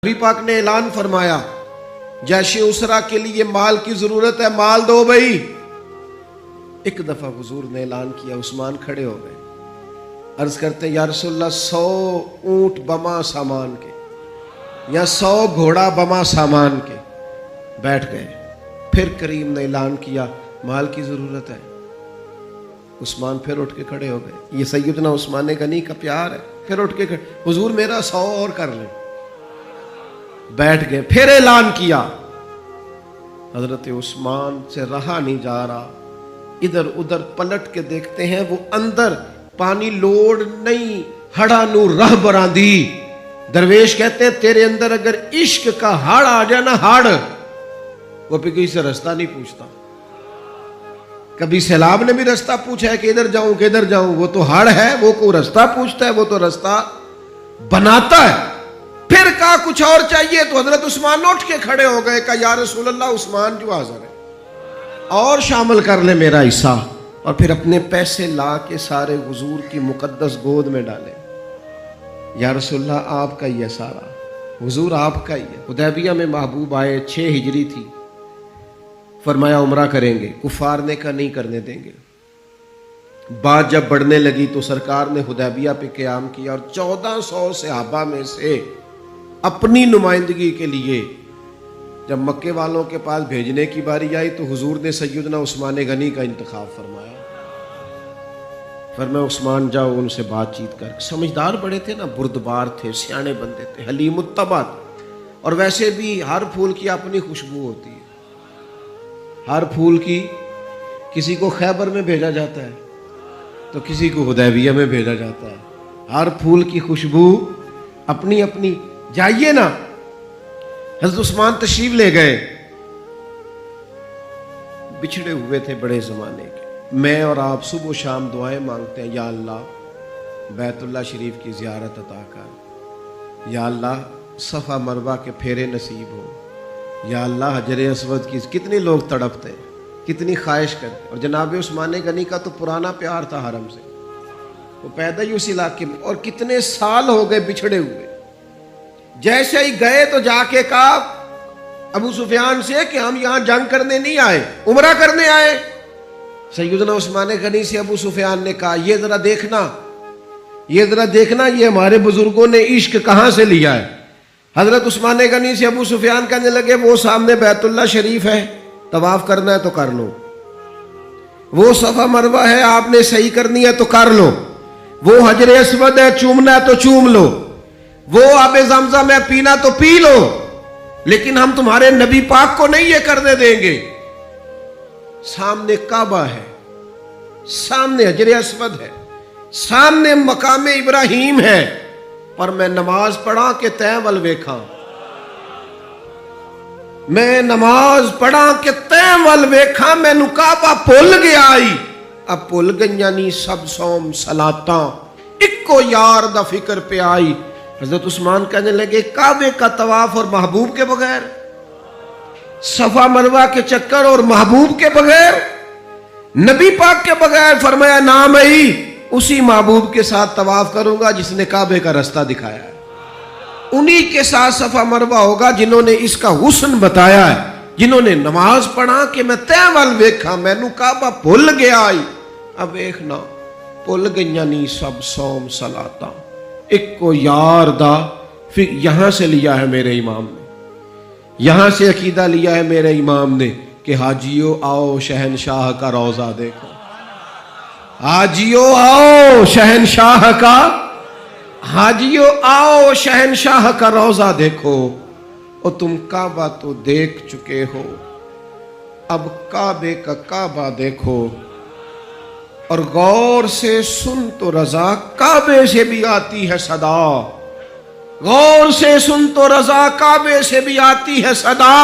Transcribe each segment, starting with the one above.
نبی پاک نے اعلان فرمایا جیش اسرا کے لیے مال کی ضرورت ہے، مال دو بھائی۔ ایک دفعہ حضور نے اعلان کیا، عثمان کھڑے ہو گئے، عرض کرتے یا رسول اللہ 100 اونٹ بما سامان کے یا 100 گھوڑا بما سامان کے، بیٹھ گئے۔ پھر کریم نے اعلان کیا مال کی ضرورت ہے، عثمان پھر اٹھ کے کھڑے ہو گئے۔ یہ سیدنا عثمان غنی کا پیار ہے۔ پھر اٹھ کے کھڑے، حضور میرا 100 اور کر لیں، بیٹھ گئے۔ پھر اعلان کیا، حضرت عثمان سے رہا نہیں جا رہا، ادھر ادھر پلٹ کے دیکھتے ہیں، وہ اندر پانی لوڑ نہیں، ہڑا نو رہ براندی۔ درویش کہتے ہیں تیرے اندر اگر عشق کا ہڑ آ جائے نا، ہڑ، وہ پھر کسی سے رستہ نہیں پوچھتا۔ کبھی سیلاب نے بھی رستہ پوچھا ہے کہ ادھر جاؤں کہ ادھر جاؤں؟ وہ تو ہڑ ہے، وہ کو رستہ پوچھتا ہے، وہ تو رستہ بناتا ہے۔ پھر کہا کچھ اور چاہیے، تو حضرت عثمان اٹھ کے کھڑے ہو گئے، کہا یا رسول اللہ عثمان جو حاضر ہے، اور شامل کر لے میرا حصہ۔ اور پھر اپنے پیسے لا کے سارے حضور کی مقدس گود میں ڈالے۔ یا رسول اللہ آپ کا ہی ہے سارا، حضور آپ کا ہی ہے۔ حدیبیہ میں محبوب آئے، 6 ہجری تھی، فرمایا عمرہ کریں گے، کفار نے کہا نہیں کرنے دیں گے۔ بات جب بڑھنے لگی تو سرکار نے حدیبیہ پہ قیام کیا، اور 1400 صحابہ میں سے اپنی نمائندگی کے لیے جب مکے والوں کے پاس بھیجنے کی باری آئی تو حضور نے سیدنا عثمان غنی کا انتخاب فرمایا۔ فرمایا عثمان جاؤ ان سے بات چیت کر۔ سمجھدار بڑے تھے نا، بردبار تھے، سیانے بندے تھے، حلیم الطبع تھے۔ اور ویسے بھی ہر پھول کی اپنی خوشبو ہوتی ہے، ہر پھول کی، کسی کو خیبر میں بھیجا جاتا ہے تو کسی کو حدیبیہ میں بھیجا جاتا ہے، ہر پھول کی خوشبو اپنی اپنی۔ جائیے نا، حضرت عثمان تشریف لے گئے، بچھڑے ہوئے تھے بڑے زمانے کے۔ میں اور آپ صبح و شام دعائیں مانگتے ہیں، یا اللہ بیت اللہ شریف کی زیارت عطا کر، یا اللہ صفا مروہ کے پھیرے نصیب ہو، یا اللہ حجر اسود کی۔ کتنے لوگ تڑپتے ہیں، کتنی خواہش کرتے ہیں۔ اور جناب عثمان غنی کا تو پرانا پیار تھا حرم سے، وہ پیدا ہی اس علاقے میں، اور کتنے سال ہو گئے بچھڑے ہوئے۔ جیسے ہی گئے تو جا کے کہا ابو سفیان سے کہ ہم یہاں جنگ کرنے نہیں آئے، عمرہ کرنے آئے۔ سیدنا عثمان غنی سے ابو سفیان نے کہا یہ ذرا دیکھنا، یہ ذرا دیکھنا، یہ ہمارے بزرگوں نے عشق کہاں سے لیا ہے۔ حضرت عثمان غنی سے ابو سفیان کہنے لگے وہ سامنے بیت اللہ شریف ہے، طواف کرنا ہے تو کر لو، وہ صفا مروہ ہے آپ نے صحیح کرنی ہے تو کر لو، وہ حجر اسود ہے چومنا ہے تو چوم لو، وہ آب زمزم ہے پینا تو پی لو، لیکن ہم تمہارے نبی پاک کو نہیں یہ کرنے دیں گے۔ سامنے کعبہ ہے، سامنے حجر اسود ہے، سامنے مقام ابراہیم ہے، پر میں نماز پڑھا کہ تیں ول ویکھاں، میں نماز پڑھا کہ تیں ول ویکھاں، میں نو کعبہ بھول گیا آئی، اب بھول گئیاں نی سب صوم صلاتاں، اکو یار دا فکر پہ آئی۔ حضرت عثمان کہنے لگے کعبے کا طواف اور محبوب کے بغیر، صفا مروہ کے چکر اور محبوب کے بغیر، نبی پاک کے بغیر؟ فرمایا نام ہی اسی محبوب کے ساتھ طواف کروں گا جس نے کعبے کا رستہ دکھایا ہے، انہی کے ساتھ صفا مروہ ہوگا جنہوں نے اس کا حسن بتایا ہے، جنہوں نے نماز پڑھا کہ میں تیں ول ویکھاں، میں نو کعبہ بھول گیا آئی، اب ویکھنا بھول گئیاں نی سب صوم صلاتاں، ایک کو یار دا یہاں سے لیا ہے میرے امام نے، یہاں سے عقیدہ لیا ہے میرے امام نے کہ حاجیو آؤ شہنشاہ کا روضہ دیکھو، حاجیو آؤ شہنشاہ کا، حاجیو آؤ شہنشاہ کا روضہ دیکھو، اور تم کعبہ تو دیکھ چکے ہو، اب کعبے کا کعبہ دیکھو، اور غور سے سن تو رضا کعبے سے بھی آتی ہے صدا، غور سے سن تو رضا کعبے سے بھی آتی ہے صدا،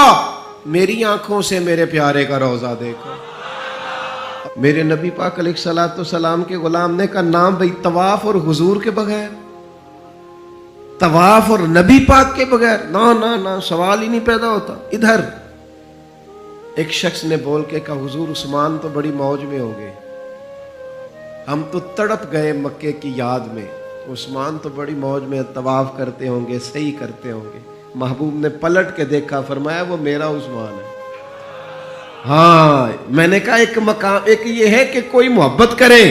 میری آنکھوں سے میرے پیارے کا روضہ دیکھو۔ میرے نبی پاک علیہ الصلوۃ والسلام کے غلام نے کہا نام بھئی طواف اور حضور کے بغیر، طواف اور نبی پاک کے بغیر، نا نا نا، سوال ہی نہیں پیدا ہوتا۔ ادھر ایک شخص نے بول کے کہا حضور عثمان تو بڑی موج میں ہو گئے، ہم تو تڑپ گئے مکے کی یاد میں، عثمان تو بڑی موج میں طواف کرتے ہوں گے، صحیح کرتے ہوں گے۔ محبوب نے پلٹ کے دیکھا، فرمایا وہ میرا عثمان ہے۔ ہاں میں نے کہا ایک مقام، ایک یہ ہے کہ کوئی محبت کرے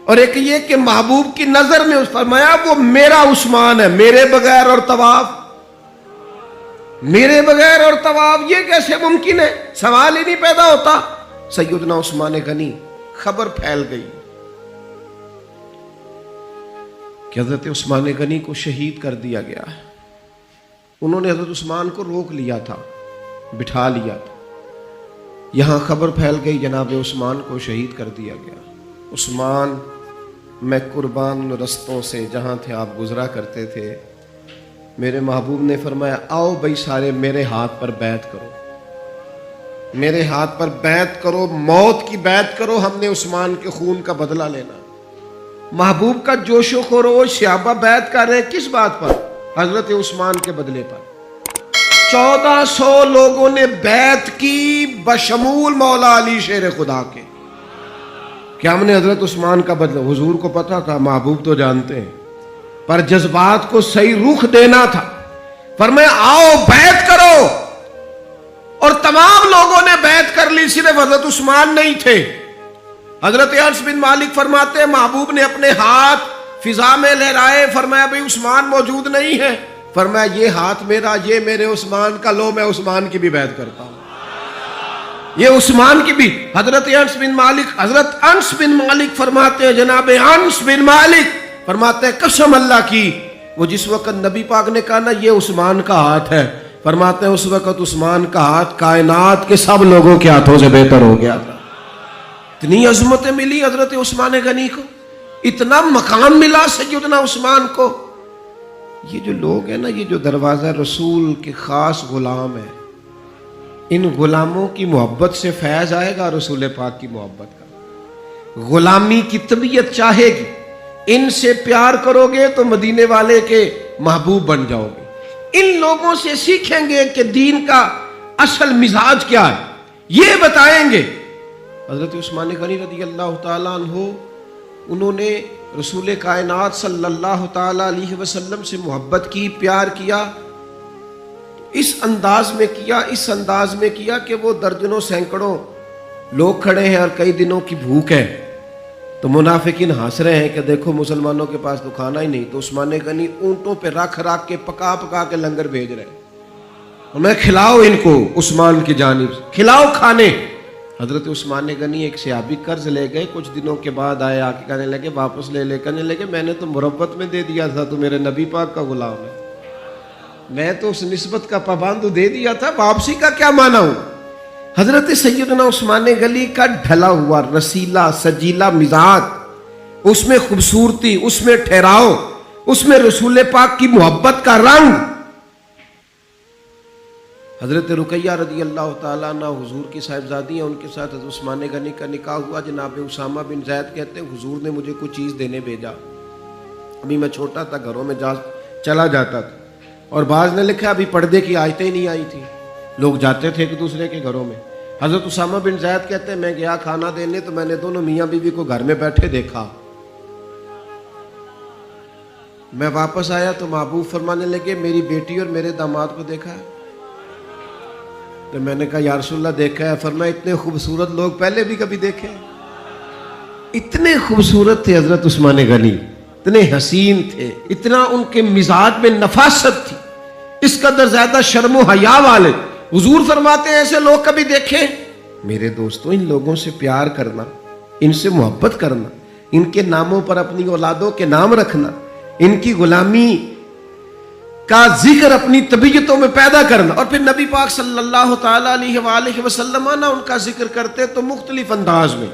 اور ایک یہ کہ محبوب کی نظر میں فرمایا وہ میرا عثمان ہے، میرے بغیر اور طواف، میرے بغیر اور طواف، یہ کیسے ممکن ہے؟ سوال ہی نہیں پیدا ہوتا۔ سیدنا عثمان غنی، خبر پھیل گئی کہ حضرت عثمان غنی کو شہید کر دیا گیا ہے۔ انہوں نے حضرت عثمان کو روک لیا تھا، بٹھا لیا تھا، یہاں خبر پھیل گئی جناب عثمان کو شہید کر دیا گیا۔ عثمان، میں قربان رستوں سے جہاں تھے آپ گزرا کرتے تھے، میرے محبوب نے فرمایا آؤ بھائی سارے میرے ہاتھ پر بیعت کرو، میرے ہاتھ پر بیعت کرو، موت کی بیعت کرو، ہم نے عثمان کے خون کا بدلہ لینا۔ محبوب کا جوش و خروش، صحابہ بیعت کر رہے ہیں کس بات پر؟ حضرت عثمان کے بدلے پر۔ 1400 لوگوں نے بیعت کی بشمول مولا علی شیر خدا کے، کہ ہم نے حضرت عثمان کا بدلہ۔ حضور کو پتا تھا، محبوب تو جانتے ہیں، پر جذبات کو صحیح رخ دینا تھا۔ فرمایا آؤ بیعت کرو، اور تمام لوگوں نے بیعت کر لی، صرف حضرت عثمان نہیں تھے۔ حضرت انس بن مالک فرماتے ہیں محبوب نے اپنے ہاتھ فضا میں لہرائے، فرمایا بھئی عثمان موجود نہیں ہے، فرمایا یہ ہاتھ میرا، یہ میرے عثمان کا، لو میں عثمان کی بھی بیعت کرتا ہوں، یہ عثمان کی بھی۔ حضرت انس بن مالک فرماتے ہیں، جناب انس بن مالک فرماتے ہیں قسم اللہ کی، وہ جس وقت نبی پاک نے کہا نا یہ عثمان کا ہاتھ ہے، فرماتے ہیں اس وقت عثمان کا ہاتھ کائنات کے سب لوگوں کے ہاتھوں سے بہتر ہو گیا تھا۔ اتنی عظمتیں ملی حضرت عثمان غنی کو، اتنا مقام ملا سیدنا عثمان کو۔ یہ جو لوگ ہیں نا، یہ جو دروازہ رسول کے خاص غلام ہیں، ان غلاموں کی محبت سے فیض آئے گا رسول پاک کی محبت کا۔ غلامی کی طبیعت چاہے گی، ان سے پیار کرو گے تو مدینے والے کے محبوب بن جاؤ گے۔ ان لوگوں سے سیکھیں گے کہ دین کا اصل مزاج کیا ہے، یہ بتائیں گے۔ حضرت عثمان غنی رضی اللہ تعالیٰ عنہ، انہوں نے رسول کائنات صلی اللہ تعالیٰ علیہ وسلم سے محبت کی، پیار کیا، اس انداز میں کیا کہ وہ درجنوں سینکڑوں لوگ کھڑے ہیں اور کئی دنوں کی بھوک ہے، تو منافقین ہنس رہے ہیں کہ دیکھو مسلمانوں کے پاس تو کھانا ہی نہیں، تو عثمان غنی اونٹوں پہ رکھ کے پکا کے لنگر بھیج رہے ہیں، میں کھلاؤ ان کو، عثمان کی جانب سے کھلاؤ کھانے۔ حضرت عثمان غنی ایک صحابی قرض لے گئے، کچھ دنوں کے بعد آئے، آ کے کہنے لگے واپس لے کہنے لگے میں نے تو مربت میں دے دیا تھا، تو میرے نبی پاک کا غلام ہے، میں تو اس نسبت کا پابند دے دیا تھا، واپسی کا کیا معنی ہوں؟ حضرت سیدنا عثمان غنی کا ڈھلا ہوا رسیلا سجیلا مزاج، اس میں خوبصورتی، اس میں ٹھہراؤ، اس میں رسول پاک کی محبت کا رنگ۔ حضرت رقیہ رضی اللہ تعالیٰ عنہ حضور کی صاحبزادی ہیں، ان کے ساتھ حضرت عثمان غنی کا نکاح ہوا۔ جناب اسامہ بن زید کہتے ہیں حضور نے مجھے کچھ چیز دینے بھیجا، ابھی میں چھوٹا تھا، گھروں میں چلا جاتا تھا، اور بعض نے لکھا ابھی پردے کی آیتیں ہی نہیں آئی تھی، لوگ جاتے تھے ایک دوسرے کے گھروں میں۔ حضرت اسامہ بن زید کہتے ہیں میں گیا کھانا دینے، تو میں نے دونوں میاں بیوی کو گھر میں بیٹھے دیکھا، میں واپس آیا تو محبوب فرمانے لگے میری بیٹی اور میرے داماد کو دیکھا ہے؟ تو میں نے کہا یا رسول اللہ دیکھا ہے۔ فرمایا اتنے خوبصورت لوگ پہلے بھی کبھی دیکھے؟ اتنے خوبصورت تھے حضرت عثمان غنی، اتنے حسین تھے، اتنا ان کے مزاج میں نفاست تھی، اس قدر زیادہ شرم و حیا والے۔ حضور فرماتے ہیں ایسے لوگ کبھی دیکھیں؟ میرے دوستوں، ان لوگوں سے پیار کرنا، ان سے محبت کرنا، ان کے ناموں پر اپنی اولادوں کے نام رکھنا، ان کی غلامی کا ذکر اپنی طبیعتوں میں پیدا کرنا، اور پھر نبی پاک صلی اللہ تعالیٰ علیہ وآلہ وسلم آنا ان کا ذکر کرتے تو مختلف انداز میں،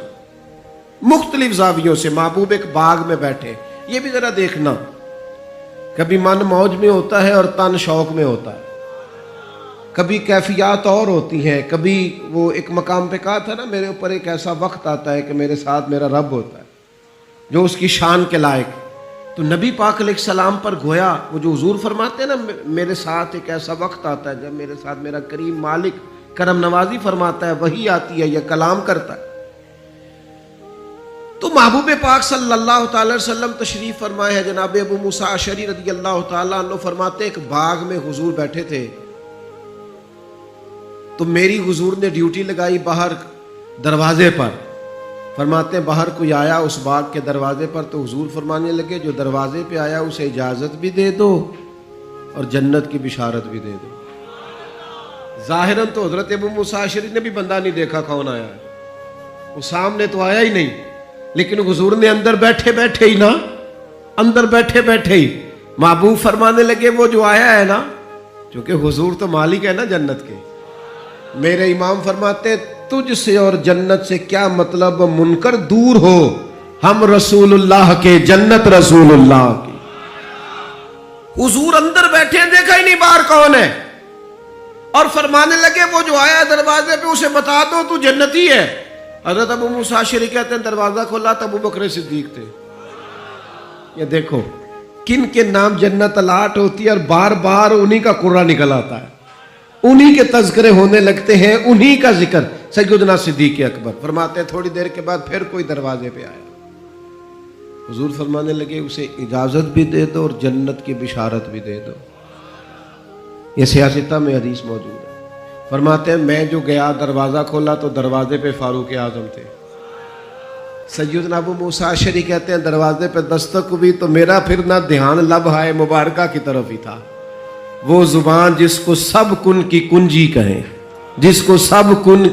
مختلف زاویوں سے۔ محبوب ایک باغ میں بیٹھے، یہ بھی ذرا دیکھنا، کبھی من موج میں ہوتا ہے اور تن شوق میں ہوتا ہے، کبھی کیفیات اور ہوتی ہیں، کبھی وہ ایک مقام پہ کہا تھا نا میرے اوپر ایک ایسا وقت آتا ہے کہ میرے ساتھ میرا رب ہوتا ہے جو اس کی شان کے لائق۔ تو نبی پاک علیہ السلام پر گویا وہ جو حضور فرماتے ہیں نا میرے ساتھ ایک ایسا وقت آتا ہے جب میرے ساتھ میرا کریم مالک کرم نوازی فرماتا ہے، وہی آتی ہے یا کلام کرتا ہے۔ تو محبوب پاک صلی اللہ تعالی علیہ وسلم تشریف فرمائے ہیں. جناب ابو موسیٰ اشعری رضی اللہ تعالیٰ عنہ فرماتے ایک باغ میں حضور بیٹھے تھے تو میری حضور نے ڈیوٹی لگائی باہر دروازے پر. فرماتے ہیں باہر کوئی آیا اس باغ کے دروازے پر تو حضور فرمانے لگے جو دروازے پہ آیا اسے اجازت بھی دے دو اور جنت کی بشارت بھی دے دو. ظاہراً تو حضرت ابو موسیٰ اشعری نے بھی بندہ نہیں دیکھا کون آیا ہے, وہ سامنے تو آیا ہی نہیں, لیکن حضور نے اندر بیٹھے بیٹھے ہی نا, اندر بیٹھے بیٹھے ہی محبوب فرمانے لگے وہ جو آیا ہے نا, چونکہ حضور تو مالک ہے نا جنت کے. میرے امام فرماتے تجھ سے اور جنت سے کیا مطلب, منکر دور ہو, ہم رسول اللہ کے, جنت رسول اللہ کی. حضور اندر بیٹھے ہیں, دیکھا ہی نہیں باہر کون ہے, اور فرمانے لگے وہ جو آیا دروازے پہ اسے بتا دو تو جنتی ہے. حضرت ابو موسیٰ اشعری کہتے ہیں دروازہ کھولا تو ابو بکر صدیق تھے. یہ دیکھو کن کے نام جنت الاٹ ہوتی ہے اور بار بار انہی کا قرہ نکل آتا ہے, انہی کے تذکرے ہونے لگتے ہیں, انہی کا ذکر. سیدنا صدیق اکبر فرماتے ہیں تھوڑی دیر کے بعد پھر کوئی دروازے پہ آیا, حضور فرمانے لگے اسے اجازت بھی دے دو اور جنت کی بشارت بھی دے دو. یہ سیاستہ میں حدیث موجود ہے. فرماتے ہیں میں جو گیا دروازہ کھولا تو دروازے پہ فاروق اعظم تھے. سیدنا ابو موسیٰ اشعری کہتے ہیں دروازے پہ دستک ہوئی تو میرا پھر نہ دھیان لب ہائے مبارکہ کی طرف ہی تھا. وہ زبان جس کو سب کن کی کنجی کہیں, جس کو سب کن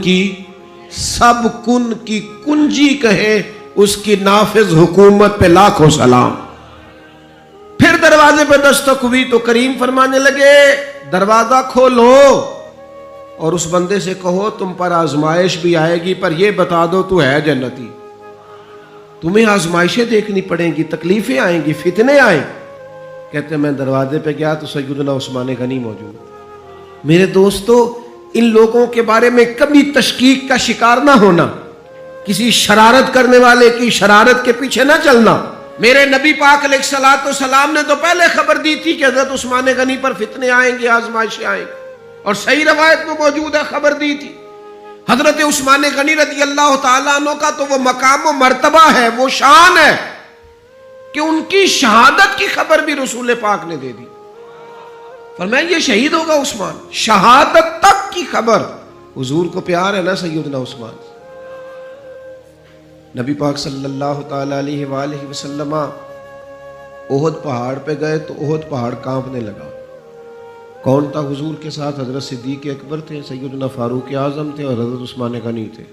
کی کنجی کہے, اس کی نافذ حکومت پہ لاکھوں سلام. پھر دروازے پہ دستک ہوئی تو کریم فرمانے لگے دروازہ کھولو اور اس بندے سے کہو تم پر آزمائش بھی آئے گی پر یہ بتا دو تو ہے جنتی. تمہیں آزمائشیں دیکھنی پڑیں گی, تکلیفیں آئیں گی, فتنے آئیں. کہتے ہیں میں دروازے پہ گیا تو سیدنا عثمان غنی موجود. میرے دوستو ان لوگوں کے بارے میں کبھی تشکیک کا شکار نہ ہونا, کسی شرارت کرنے والے کی شرارت کے پیچھے نہ چلنا. میرے نبی پاک علیہ الصلوۃ والسلام نے تو پہلے خبر دی تھی کہ حضرت عثمان غنی پر فتنے آئیں گے, آزمائشیں آئیں گی, اور صحیح روایت میں موجود ہے خبر دی تھی. حضرت عثمان غنی رضی اللہ تعالیٰ عنہ کا تو وہ مقام و مرتبہ ہے, وہ شان ہے کہ ان کی شہادت کی خبر بھی رسول پاک نے دے دی. فرمایا یہ شہید ہوگا عثمان, شہادت تک کی خبر. حضور کو پیار ہے نا سیدنا عثمان. نبی پاک صلی اللہ تعالی علیہ وآلہ وسلم احد پہاڑ پہ گئے تو احد پہاڑ کانپنے لگا. کون تھا حضور کے ساتھ؟ حضرت صدیق اکبر تھے, سیدنا فاروق اعظم تھے اور حضرت عثمان غنی تھے.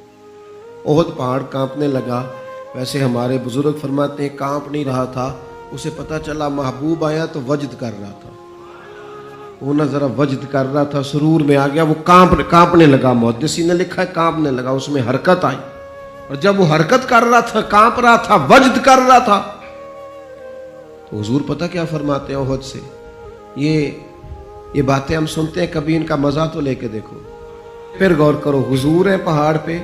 احد پہاڑ کانپنے لگا. ویسے ہمارے بزرگ فرماتے ہیں کانپ نہیں رہا تھا, اسے پتہ چلا محبوب آیا تو وجد کر رہا تھا, وہ نہ ذرا وجد کر رہا تھا, سرور میں آ گیا, وہ کانپنے لگا. محدثین نے لکھا ہے کانپنے لگا, اس میں حرکت آئی, اور جب وہ حرکت کر رہا تھا, کانپ رہا تھا, وجد کر رہا تھا, تو حضور پتہ کیا فرماتے ہیں احد سے. یہ باتیں ہم سنتے ہیں, کبھی ان کا مزہ تو لے کے دیکھو. پھر غور کرو, حضور ہیں پہاڑ پہ,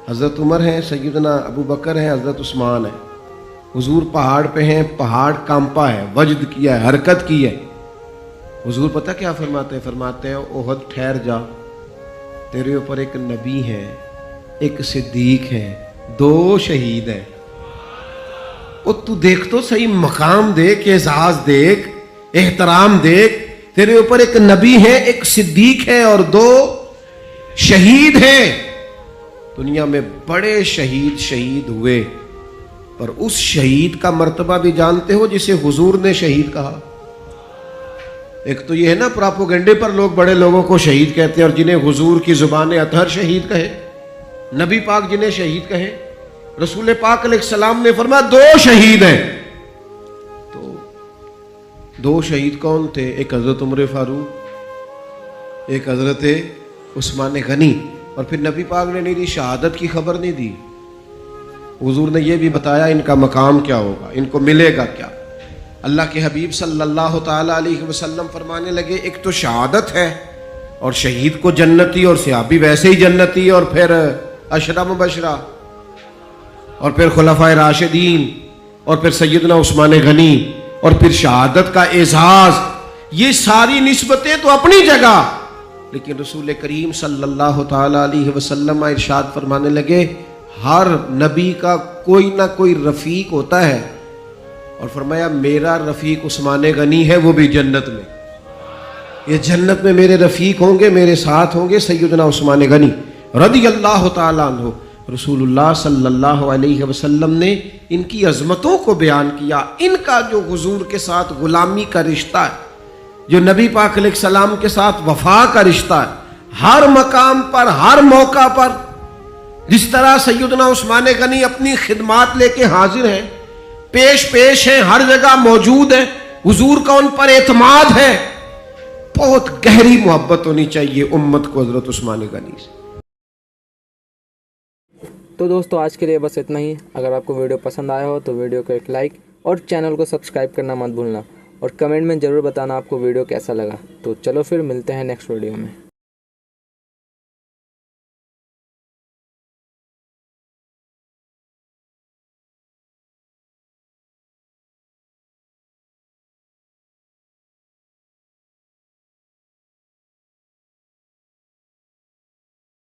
حضرت عمر ہیں, سیدنا ابو بکر ہیں, حضرت عثمان ہیں. حضور پہاڑ پہ ہیں, پہاڑ کانپا ہے, وجد کیا ہے, حرکت کی ہے. حضور پتہ کیا فرماتے ہیں؟ فرماتے ہیں احد ٹھہر جا, تیرے اوپر ایک نبی ہے, ایک صدیق ہے, 2 شہید ہیں. وہ تو دیکھ تو صحیح, مقام دیکھ, اعزاز دیکھ, احترام دیکھ. تیرے اوپر ایک نبی ہے, ایک صدیق ہے اور 2 شہید ہیں. دنیا میں بڑے شہید ہوئے, پر اس شہید کا مرتبہ بھی جانتے ہو جسے حضور نے شہید کہا؟ ایک تو یہ ہے نا پراپوگنڈے پر لوگ بڑے لوگوں کو شہید کہتے ہیں, اور جنہیں حضور کی زبان اطہر شہید کہے, نبی پاک جنہیں شہید کہے. رسول پاک علیہ السلام نے فرمایا 2 شہید ہیں. تو 2 شہید کون تھے؟ ایک حضرت عمر فاروق, ایک حضرت عثمان غنی. اور پھر نبی پاک نے نہیں دی, شہادت کی خبر نہیں دی. حضور نے یہ بھی بتایا ان کا مقام کیا ہوگا, ان کو ملے گا کیا. اللہ کے حبیب صلی اللہ تعالی علیہ وسلم فرمانے لگے ایک تو شہادت ہے, اور شہید کو جنتی, اور صحابی ویسے ہی جنتی, اور پھر عشرہ مبشرہ, اور پھر خلفائے راشدین, اور پھر سیدنا عثمان غنی, اور پھر شہادت کا اعزاز. یہ ساری نسبتیں تو اپنی جگہ, لیکن رسول کریم صلی اللہ تعالی علیہ وسلم ارشاد فرمانے لگے ہر نبی کا کوئی نہ کوئی رفیق ہوتا ہے، اور فرمایا میرا رفیق عثمان غنی ہے، وہ بھی جنت میں. یہ جنت میں میرے رفیق ہوں گے، میرے ساتھ ہوں گے سیدنا عثمان غنی رضی اللہ تعالیٰ عنہ. رسول اللہ صلی اللہ علیہ وسلم نے ان کی عظمتوں کو بیان کیا. ان کا جو حضور کے ساتھ غلامی کا رشتہ ہے، جو نبی پاک علیہ السلام کے ساتھ وفا کا رشتہ ہے، ہر مقام پر ہر موقع پر جس طرح سیدنا عثمان غنی اپنی خدمات لے کے حاضر ہیں، پیش ہیں، ہر جگہ موجود ہیں، حضور کا ان پر اعتماد ہے. بہت گہری محبت ہونی چاہیے امت کو حضرت عثمان غنی سے. تو دوستو آج کے لیے بس اتنا ہی. اگر آپ کو ویڈیو پسند آیا ہو تو ویڈیو کو ایک لائک اور چینل کو سبسکرائب کرنا مت بھولنا، اور کمنٹ میں ضرور بتانا آپ کو ویڈیو کیسا لگا. تو چلو پھر ملتے ہیں نیکسٹ ویڈیو میں.